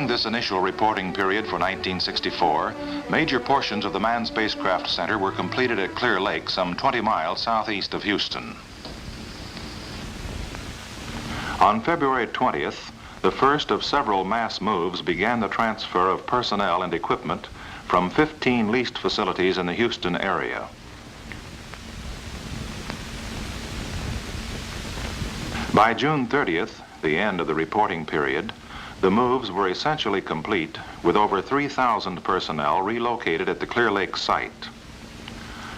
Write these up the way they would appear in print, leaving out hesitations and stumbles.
During this initial reporting period for 1964, major portions of the Manned Spacecraft Center were completed at Clear Lake, some 20 miles southeast of Houston. On February 20th, the first of several mass moves began the transfer of personnel and equipment from 15 leased facilities in the Houston area. By June 30th, the end of the reporting period, the moves were essentially complete, with over 3,000 personnel relocated at the Clear Lake site.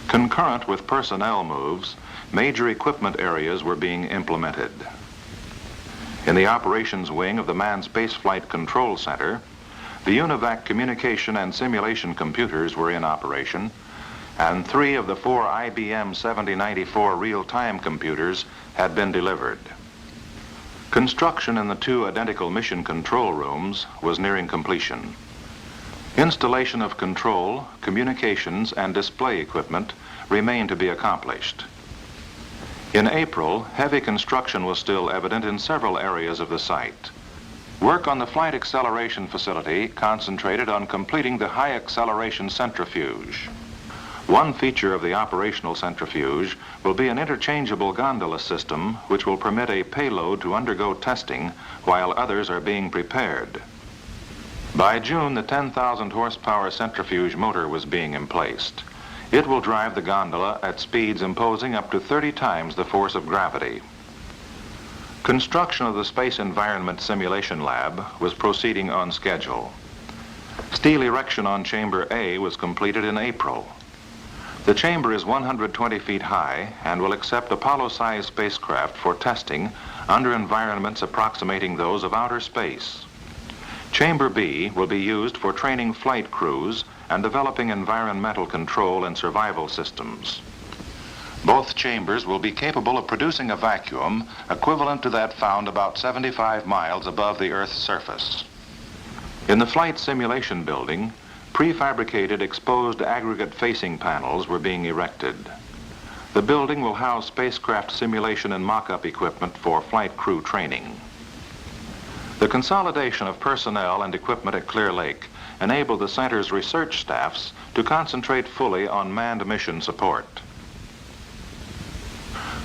Concurrent with personnel moves, major equipment areas were being implemented. In the operations wing of the Manned Spaceflight Control Center, the UNIVAC communication and simulation computers were in operation, and 3 of the 4 IBM 7094 real-time computers had been delivered. Construction in the 2 identical mission control rooms was nearing completion. Installation of control, communications, and display equipment remained to be accomplished. In April, heavy construction was still evident in several areas of the site. Work on the flight acceleration facility concentrated on completing the high acceleration centrifuge. One feature of the operational centrifuge will be an interchangeable gondola system which will permit a payload to undergo testing while others are being prepared. By June, the 10,000 horsepower centrifuge motor was being emplaced. It will drive the gondola at speeds imposing up to 30 times the force of gravity. Construction of the Space Environment Simulation Lab was proceeding on schedule. Steel erection on Chamber A was completed in April. The chamber is 120 feet high and will accept Apollo-sized spacecraft for testing under environments approximating those of outer space. Chamber B will be used for training flight crews and developing environmental control and survival systems. Both chambers will be capable of producing a vacuum equivalent to that found about 75 miles above the Earth's surface. In the flight simulation building, prefabricated exposed aggregate facing panels were being erected. The building will house spacecraft simulation and mock-up equipment for flight crew training. The consolidation of personnel and equipment at Clear Lake enabled the center's research staffs to concentrate fully on manned mission support.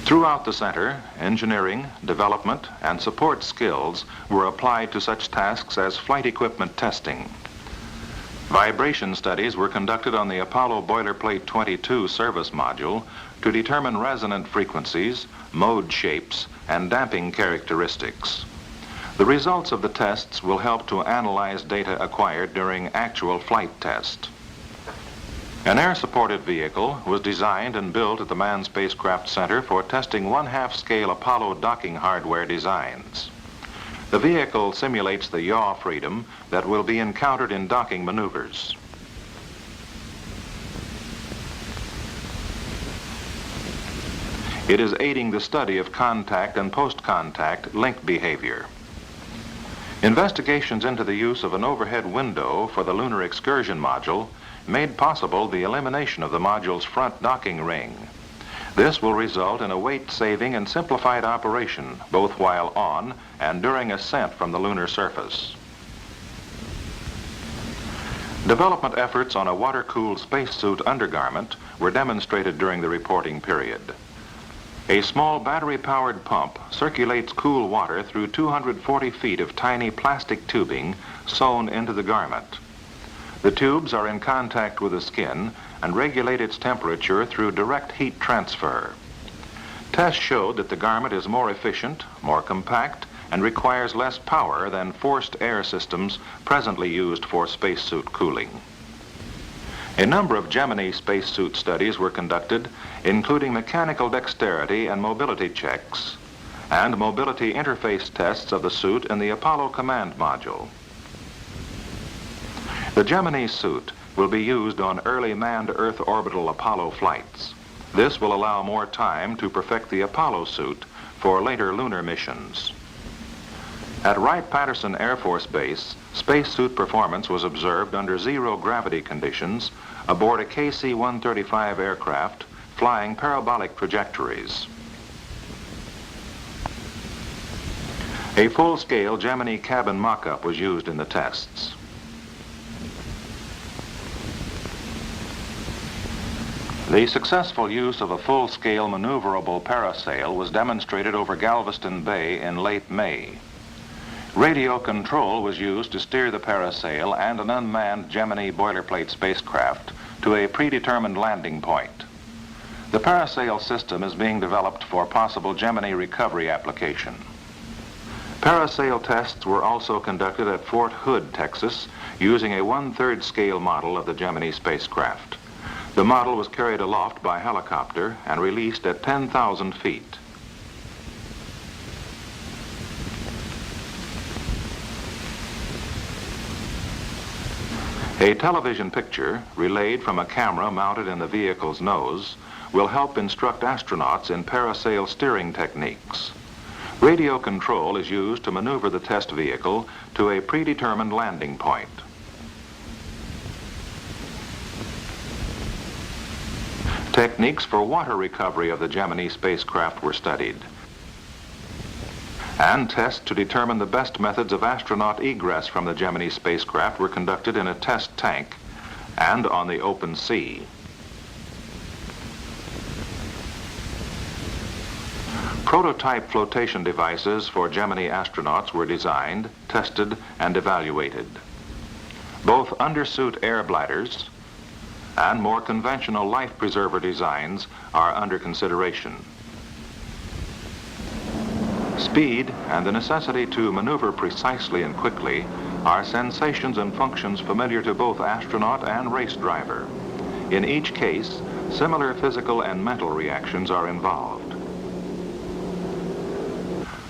Throughout the center, engineering, development, and support skills were applied to such tasks as flight equipment testing. Vibration studies were conducted on the Apollo Boilerplate 22 service module to determine resonant frequencies, mode shapes, and damping characteristics. The results of the tests will help to analyze data acquired during actual flight test. An air-supported vehicle was designed and built at the Manned Spacecraft Center for testing 1/2 scale Apollo docking hardware designs. The vehicle simulates the yaw freedom that will be encountered in docking maneuvers. It is aiding the study of contact and post-contact link behavior. Investigations into the use of an overhead window for the Lunar excursion module made possible the elimination of the module's front docking ring. This will result in a weight-saving and simplified operation, both while on and during ascent from the lunar surface. Development efforts on a water-cooled spacesuit undergarment were demonstrated during the reporting period. A small battery-powered pump circulates cool water through 240 feet of tiny plastic tubing sewn into the garment. The tubes are in contact with the skin and regulate its temperature through direct heat transfer. Tests showed that the garment is more efficient, more compact, and requires less power than forced air systems presently used for spacesuit cooling. A number of Gemini spacesuit studies were conducted, including mechanical dexterity and mobility checks, and mobility interface tests of the suit in the Apollo command module. The Gemini suit will be used on early manned Earth orbital Apollo flights. This will allow more time to perfect the Apollo suit for later lunar missions. At Wright-Patterson Air Force Base, spacesuit performance was observed under zero gravity conditions aboard a KC-135 aircraft flying parabolic trajectories. A full-scale Gemini cabin mock-up was used in the tests. The successful use of a full-scale maneuverable parasail was demonstrated over Galveston Bay in late May. Radio control was used to steer the parasail and an unmanned Gemini boilerplate spacecraft to a predetermined landing point. The parasail system is being developed for possible Gemini recovery application. Parasail tests were also conducted at Fort Hood, Texas, using a 1/3 scale model of the Gemini spacecraft. The model was carried aloft by helicopter and released at 10,000 feet. A television picture, relayed from a camera mounted in the vehicle's nose, will help instruct astronauts in parasail steering techniques. Radio control is used to maneuver the test vehicle to a predetermined landing point. Techniques for water recovery of the Gemini spacecraft were studied, and tests to determine the best methods of astronaut egress from the Gemini spacecraft were conducted in a test tank and on the open sea. Prototype flotation devices for Gemini astronauts were designed, tested, and evaluated. Both undersuit air bladders and more conventional life preserver designs are under consideration. Speed and the necessity to maneuver precisely and quickly are sensations and functions familiar to both astronaut and race driver. In each case, similar physical and mental reactions are involved.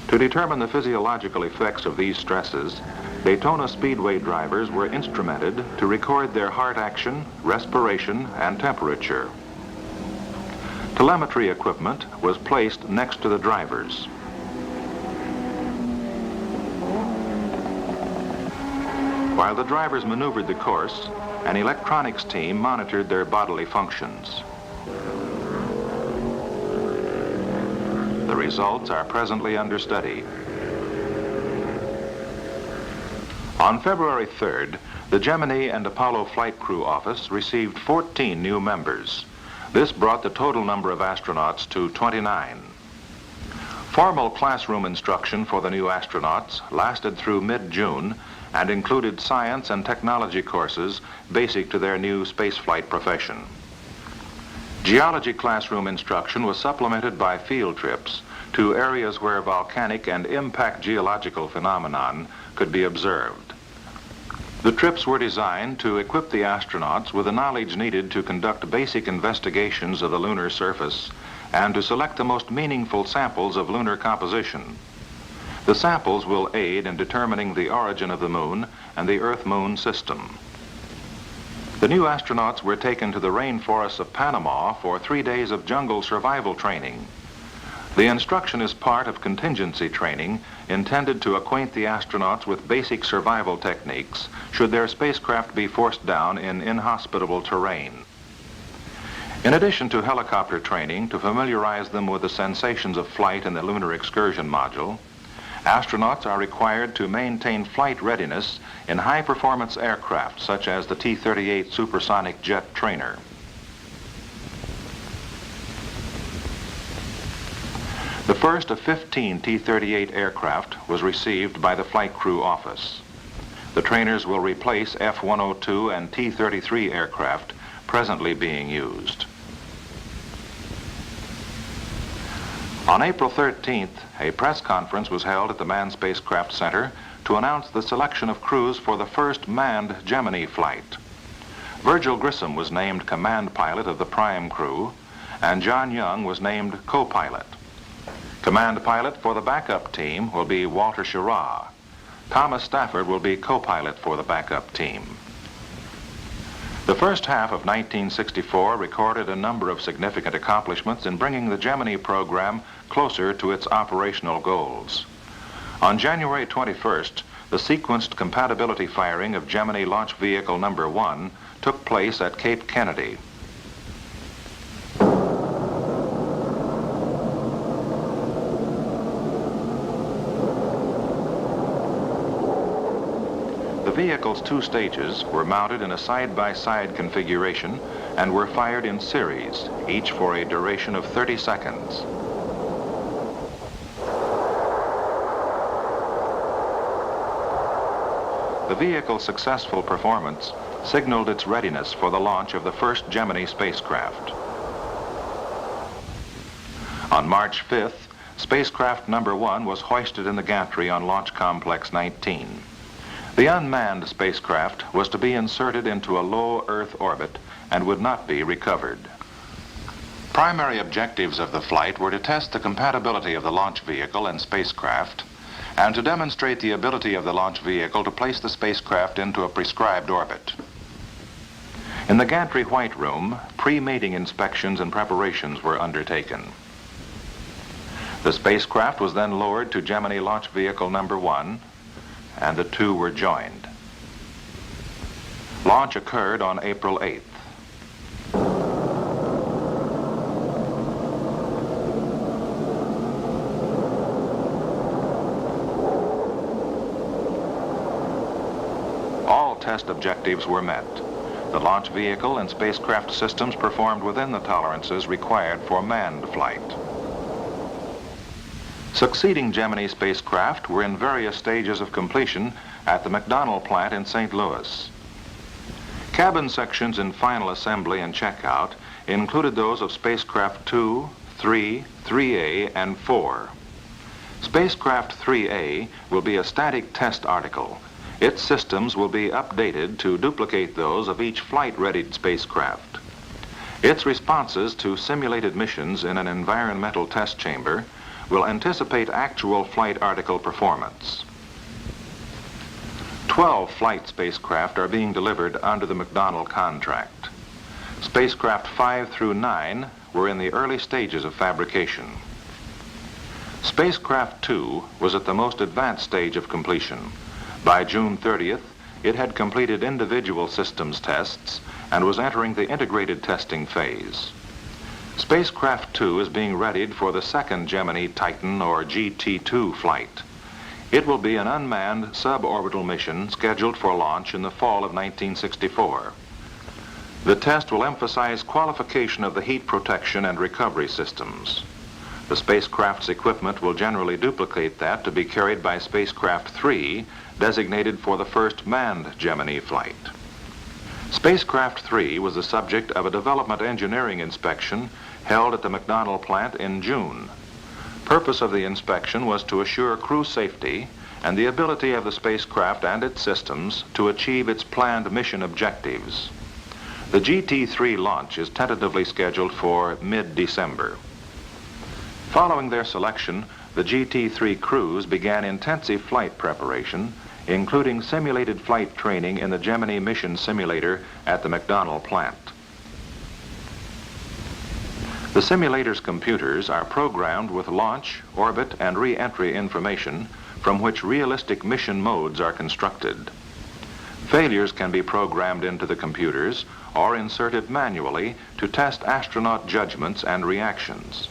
To determine the physiological effects of these stresses, Daytona Speedway drivers were instrumented to record their heart action, respiration, and temperature. Telemetry equipment was placed next to the drivers. While the drivers maneuvered the course, an electronics team monitored their bodily functions. The results are presently under study. On February 3rd, the Gemini and Apollo Flight Crew Office received 14 new members. This brought the total number of astronauts to 29. Formal classroom instruction for the new astronauts lasted through mid-June and included science and technology courses basic to their new spaceflight profession. Geology classroom instruction was supplemented by field trips to areas where volcanic and impact geological phenomenon could be observed. The trips were designed to equip the astronauts with the knowledge needed to conduct basic investigations of the lunar surface and to select the most meaningful samples of lunar composition. The samples will aid in determining the origin of the moon and the Earth-Moon system. The new astronauts were taken to the rainforests of Panama for 3 days of jungle survival training. The instruction is part of contingency training intended to acquaint the astronauts with basic survival techniques should their spacecraft be forced down in inhospitable terrain. In addition to helicopter training to familiarize them with the sensations of flight in the Lunar Excursion Module, astronauts are required to maintain flight readiness in high-performance aircraft such as the T-38 supersonic jet trainer. The first of 15 T-38 aircraft was received by the Flight Crew Office. The trainers will replace F-102 and T-33 aircraft presently being used. On April 13th, a press conference was held at the Manned Spacecraft Center to announce the selection of crews for the first manned Gemini flight. Virgil Grissom was named command pilot of the prime crew, and Jan-Jun was named co-pilot. Command pilot for the backup team will be Walter Schirra. Thomas Stafford will be co-pilot for the backup team. The first half of 1964 recorded a number of significant accomplishments in bringing the Gemini program closer to its operational goals. On January 21st, the sequenced compatibility firing of Gemini Launch Vehicle number 1 took place at Cape Kennedy. vehicle's 2 stages were mounted in a side-by-side configuration and were fired in series, each for a duration of 30 seconds. The vehicle's successful performance signaled its readiness for the launch of the first Gemini spacecraft. On March 5th, spacecraft number 1 was hoisted in the gantry on Launch Complex 19. The unmanned spacecraft was to be inserted into a low Earth orbit and would not be recovered. Primary objectives of the flight were to test the compatibility of the launch vehicle and spacecraft, and to demonstrate the ability of the launch vehicle to place the spacecraft into a prescribed orbit. In the gantry white room, pre-mating inspections and preparations were undertaken. The spacecraft was then lowered to Gemini launch vehicle number 1, and the 2 were joined. Launch occurred on April 8th. All test objectives were met. The launch vehicle and spacecraft systems performed within the tolerances required for manned flight. Succeeding Gemini spacecraft were in various stages of completion at the McDonnell plant in St. Louis. Cabin sections in final assembly and checkout included those of spacecraft 2, 3, 3A, and 4. Spacecraft 3A will be a static test article. Its systems will be updated to duplicate those of each flight-readied spacecraft. Its responses to simulated missions in an environmental test chamber will anticipate actual flight article performance. 12 flight spacecraft are being delivered under the McDonnell contract. Spacecraft 5 through 9 were in the early stages of fabrication. Spacecraft 2 was at the most advanced stage of completion. By June 30th, it had completed individual systems tests and was entering the integrated testing phase. Spacecraft 2 is being readied for the second Gemini Titan or GT2 flight. It will be an unmanned suborbital mission scheduled for launch in the fall of 1964. The test will emphasize qualification of the heat protection and recovery systems. The spacecraft's equipment will generally duplicate that to be carried by Spacecraft 3, designated for the first manned Gemini flight. Spacecraft 3 was the subject of a development engineering inspection held at the McDonnell plant in June. Purpose of the inspection was to assure crew safety and the ability of the spacecraft and its systems to achieve its planned mission objectives. The GT3 launch is tentatively scheduled for mid-December. Following their selection, the GT3 crews began intensive flight preparation, including simulated flight training in the Gemini mission simulator at the McDonnell plant. The simulator's computers are programmed with launch, orbit, and re-entry information from which realistic mission modes are constructed. Failures can be programmed into the computers or inserted manually to test astronaut judgments and reactions.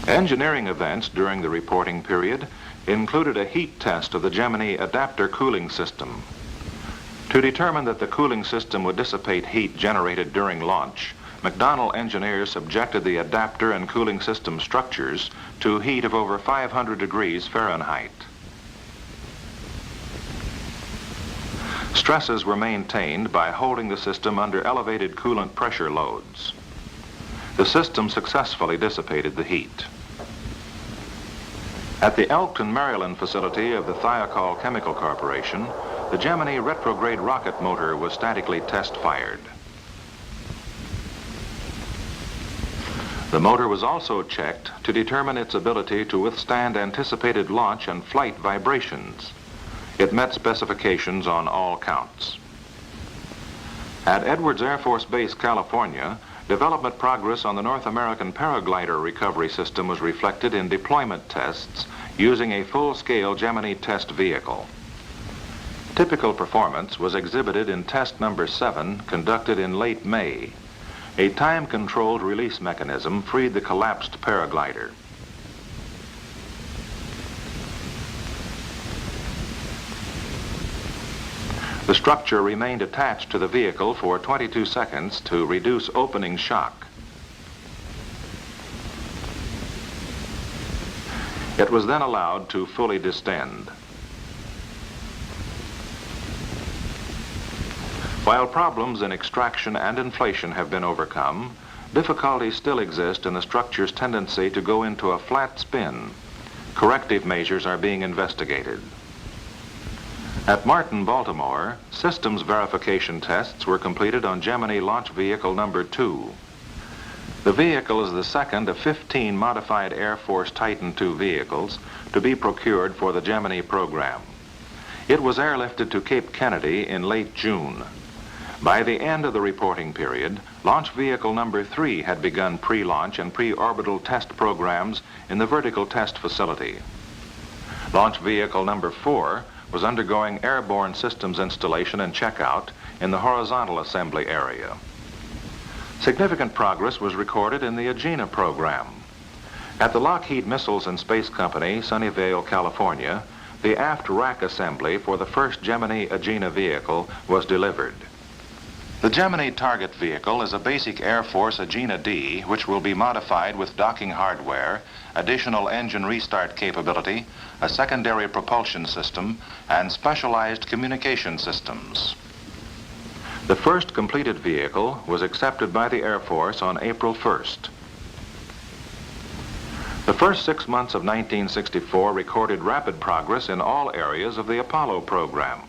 Engineering events during the reporting period included a heat test of the Gemini adapter cooling system. To determine that the cooling system would dissipate heat generated during launch, McDonnell engineers subjected the adapter and cooling system structures to heat of over 500 degrees Fahrenheit. Stresses were maintained by holding the system under elevated coolant pressure loads. The system successfully dissipated the heat. At the Elkton, Maryland facility of the Thiokol Chemical Corporation, the Gemini retrograde rocket motor was statically test-fired. The motor was also checked to determine its ability to withstand anticipated launch and flight vibrations. It met specifications on all counts. At Edwards Air Force Base, California, development progress on the North American paraglider recovery system was reflected in deployment tests using a full-scale Gemini test vehicle. Typical performance was exhibited in test number 7, conducted in late May. A time-controlled release mechanism freed the collapsed paraglider. The structure remained attached to the vehicle for 22 seconds to reduce opening shock. It was then allowed to fully distend. While problems in extraction and inflation have been overcome, difficulties still exist in the structure's tendency to go into a flat spin. Corrective measures are being investigated. At Martin, Baltimore, systems verification tests were completed on Gemini launch vehicle number 2. The vehicle is the second of 15 modified Air Force Titan II vehicles to be procured for the Gemini program. It was airlifted to Cape Kennedy in late June. By the end of the reporting period, launch vehicle number 3 had begun pre-launch and pre-orbital test programs in the vertical test facility. Launch vehicle number 4 was undergoing airborne systems installation and checkout in the horizontal assembly area. Significant progress was recorded in the Agena program. At the Lockheed Missiles and Space Company, Sunnyvale, California, the aft rack assembly for the first Gemini Agena vehicle was delivered. The Gemini target vehicle is a basic Air Force Agena D, which will be modified with docking hardware, additional engine restart capability, a secondary propulsion system, and specialized communication systems. The first completed vehicle was accepted by the Air Force on April 1st. The first 6 months of 1964 recorded rapid progress in all areas of the Apollo program.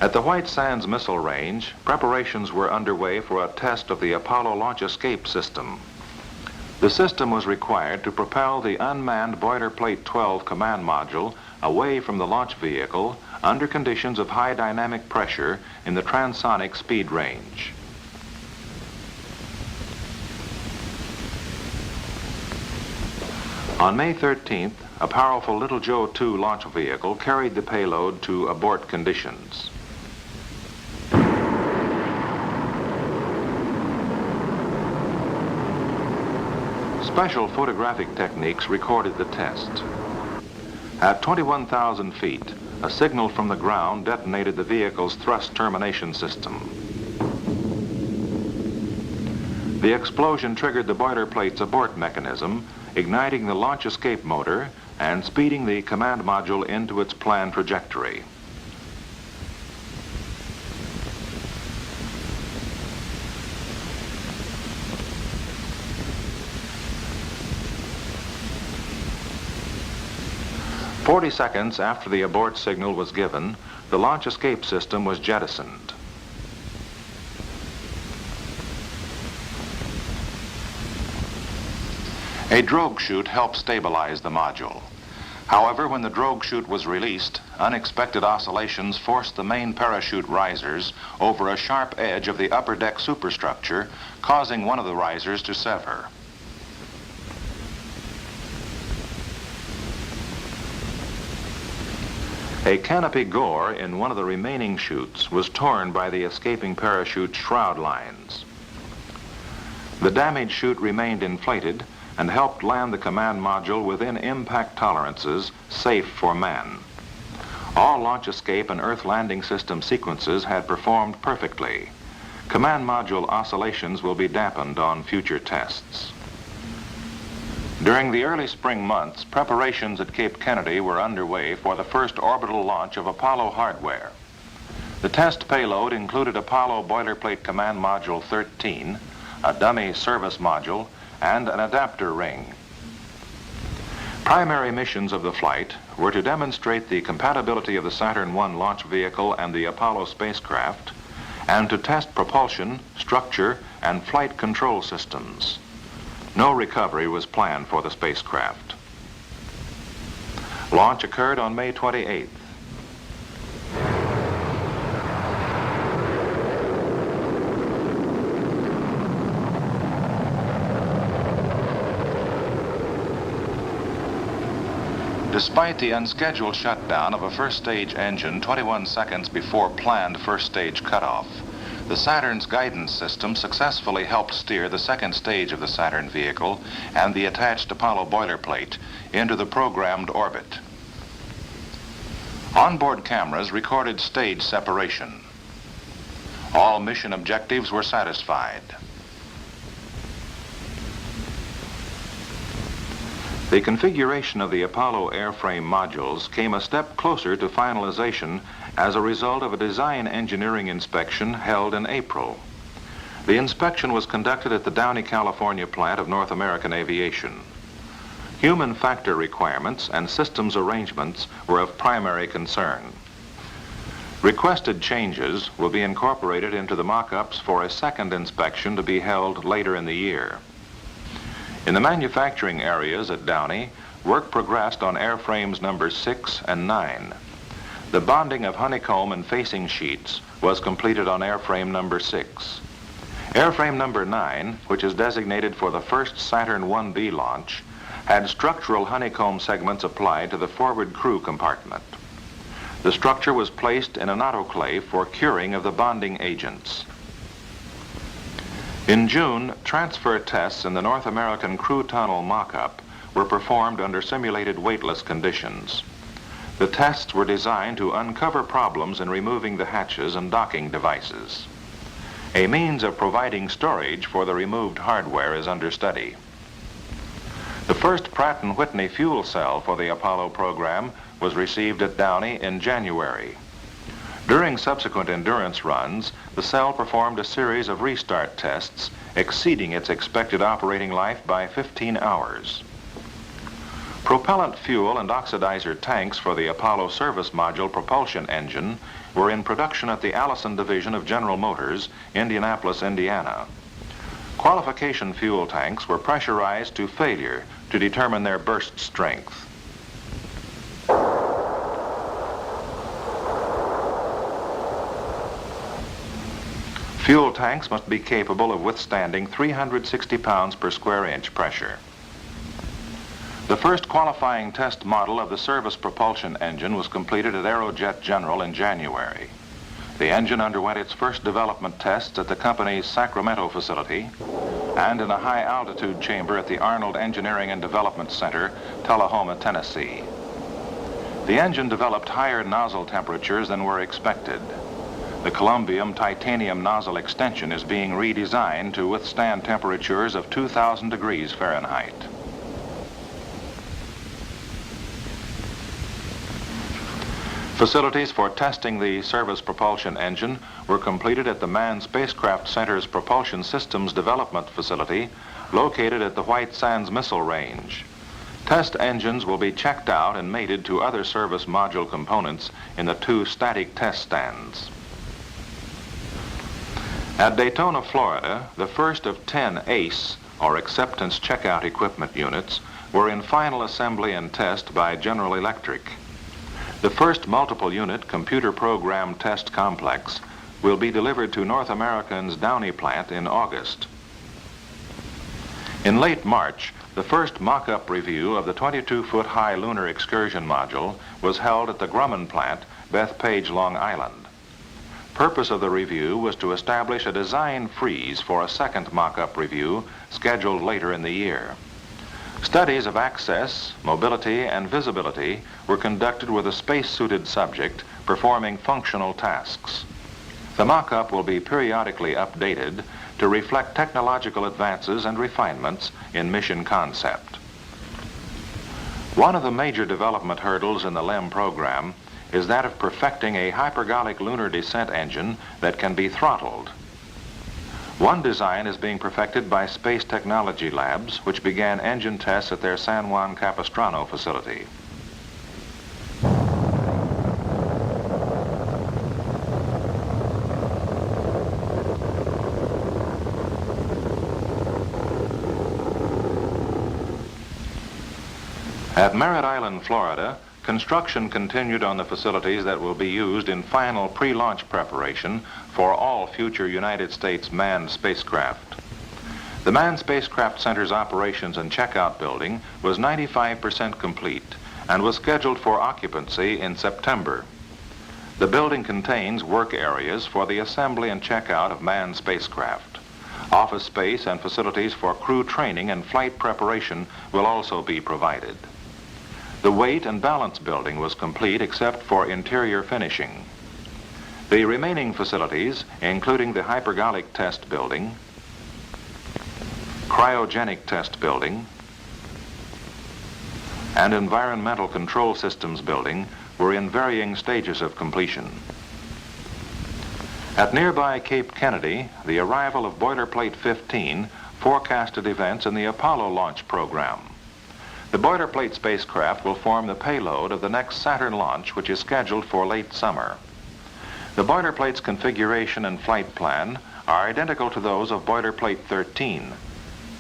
At the White Sands Missile Range, preparations were underway for a test of the Apollo launch escape system. The system was required to propel the unmanned Boilerplate 12 command module away from the launch vehicle under conditions of high dynamic pressure in the transonic speed range. On May 13th, a powerful Little Joe 2 launch vehicle carried the payload to abort conditions. Special photographic techniques recorded the test. At 21,000 feet, a signal from the ground detonated the vehicle's thrust termination system. The explosion triggered the boilerplate's abort mechanism, igniting the launch escape motor and speeding the command module into its planned trajectory. "40 seconds after the abort signal was given, the launch escape system was jettisoned. A drogue chute helped stabilize the module. However, when the drogue chute was released, unexpected oscillations forced the main parachute risers over a sharp edge of the upper deck superstructure, causing one of the risers to sever. A canopy gore in one of the remaining chutes was torn by the escaping parachute shroud lines. The damaged chute remained inflated and helped land the command module within impact tolerances safe for man. All launch escape and Earth landing system sequences had performed perfectly. Command module oscillations will be dampened on future tests. During the early spring months, preparations at Cape Kennedy were underway for the first orbital launch of Apollo hardware. The test payload included Apollo Boilerplate Command Module 13, a dummy service module, and an adapter ring. Primary missions of the flight were to demonstrate the compatibility of the Saturn I launch vehicle and the Apollo spacecraft, and to test propulsion, structure, and flight control systems. No recovery was planned for the spacecraft. Launch occurred on May 28th. Despite the unscheduled shutdown of a first stage engine 21 seconds before planned first stage cutoff, the Saturn's guidance system successfully helped steer the second stage of the Saturn vehicle and the attached Apollo boilerplate into the programmed orbit. Onboard cameras recorded stage separation. All mission objectives were satisfied. The configuration of the Apollo airframe modules came a step closer to finalization as a result of a design engineering inspection held in April. The inspection was conducted at the Downey, California plant of North American Aviation. Human factor requirements and systems arrangements were of primary concern. Requested changes will be incorporated into the mock-ups for a second inspection to be held later in the year. In the manufacturing areas at Downey, work progressed on airframes number 6 and 9. The bonding of honeycomb and facing sheets was completed on airframe number 6. Airframe number 9, which is designated for the first Saturn 1B launch, had structural honeycomb segments applied to the forward crew compartment. The structure was placed in an autoclave for curing of the bonding agents. In June, transfer tests in the North American crew tunnel mock-up were performed under simulated weightless conditions. The tests were designed to uncover problems in removing the hatches and docking devices. A means of providing storage for the removed hardware is under study. The first Pratt & Whitney fuel cell for the Apollo program was received at Downey in January. During subsequent endurance runs, the cell performed a series of restart tests, exceeding its expected operating life by 15 hours. Propellant fuel and oxidizer tanks for the Apollo service module propulsion engine were in production at the Allison Division of General Motors, Indianapolis, Indiana. Qualification fuel tanks were pressurized to failure to determine their burst strength. Fuel tanks must be capable of withstanding 360 pounds per square inch pressure. The first qualifying test model of the service propulsion engine was completed at Aerojet General in January. The engine underwent its first development tests at the company's Sacramento facility and in a high-altitude chamber at the Arnold Engineering and Development Center, Tullahoma, Tennessee. The engine developed higher nozzle temperatures than were expected. The Columbium titanium nozzle extension is being redesigned to withstand temperatures of 2,000 degrees Fahrenheit. Facilities for testing the service propulsion engine were completed at the Manned Spacecraft Center's Propulsion Systems Development Facility, located at the White Sands Missile Range. Test engines will be checked out and mated to other service module components in the 2 static test stands. At Daytona, Florida, the first of 10 ACE, or Acceptance Checkout Equipment units, were in final assembly and test by General Electric. The first multiple unit computer program test complex will be delivered to North American's Downey plant in August. In late March, the first mock-up review of the 22-foot high lunar excursion module was held at the Grumman plant, Bethpage, Long Island. Purpose of the review was to establish a design freeze for a second mock-up review scheduled later in the year. Studies of access, mobility, and visibility were conducted with a space-suited subject performing functional tasks. The mock-up will be periodically updated to reflect technological advances and refinements in mission concept. One of the major development hurdles in the LEM program is that of perfecting a hypergolic lunar descent engine that can be throttled. One design is being perfected by Space Technology Labs, which began engine tests at their San Juan Capistrano facility. At Merritt Island, Florida, construction continued on the facilities that will be used in final pre-launch preparation for all future United States manned spacecraft. The Manned Spacecraft Center's operations and checkout building was 95% complete and was scheduled for occupancy in September. The building contains work areas for the assembly and checkout of manned spacecraft. Office space and facilities for crew training and flight preparation will also be provided. The weight and balance building was complete except for interior finishing. The remaining facilities, including the hypergolic test building, cryogenic test building, and environmental control systems building, were in varying stages of completion. At nearby Cape Kennedy, the arrival of Boilerplate 15 forecasted events in the Apollo launch program. The Boilerplate spacecraft will form the payload of the next Saturn launch, which is scheduled for late summer. The Boilerplate's configuration and flight plan are identical to those of Boilerplate 13.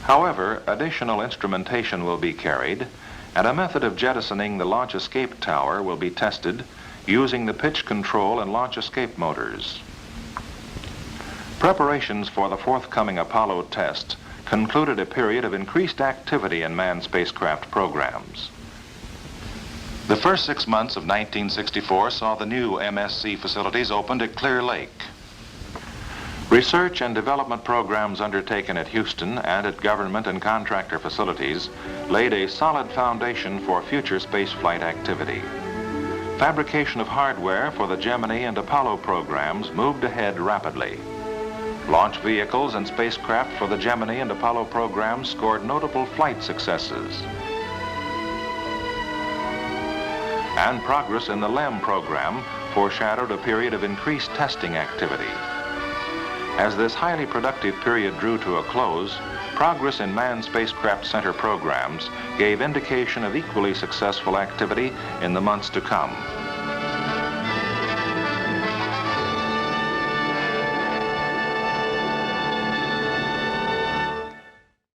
However, additional instrumentation will be carried, and a method of jettisoning the launch escape tower will be tested using the pitch control and launch escape motors. Preparations for the forthcoming Apollo test concluded a period of increased activity in manned spacecraft programs. The first 6 months of 1964 saw the new MSC facilities opened at Clear Lake. Research and development programs undertaken at Houston and at government and contractor facilities laid a solid foundation for future spaceflight activity. Fabrication of hardware for the Gemini and Apollo programs moved ahead rapidly. Launch vehicles and spacecraft for the Gemini and Apollo programs scored notable flight successes. And progress in the LEM program foreshadowed a period of increased testing activity. As this highly productive period drew to a close, progress in Manned Spacecraft Center programs gave indication of equally successful activity in the months to come.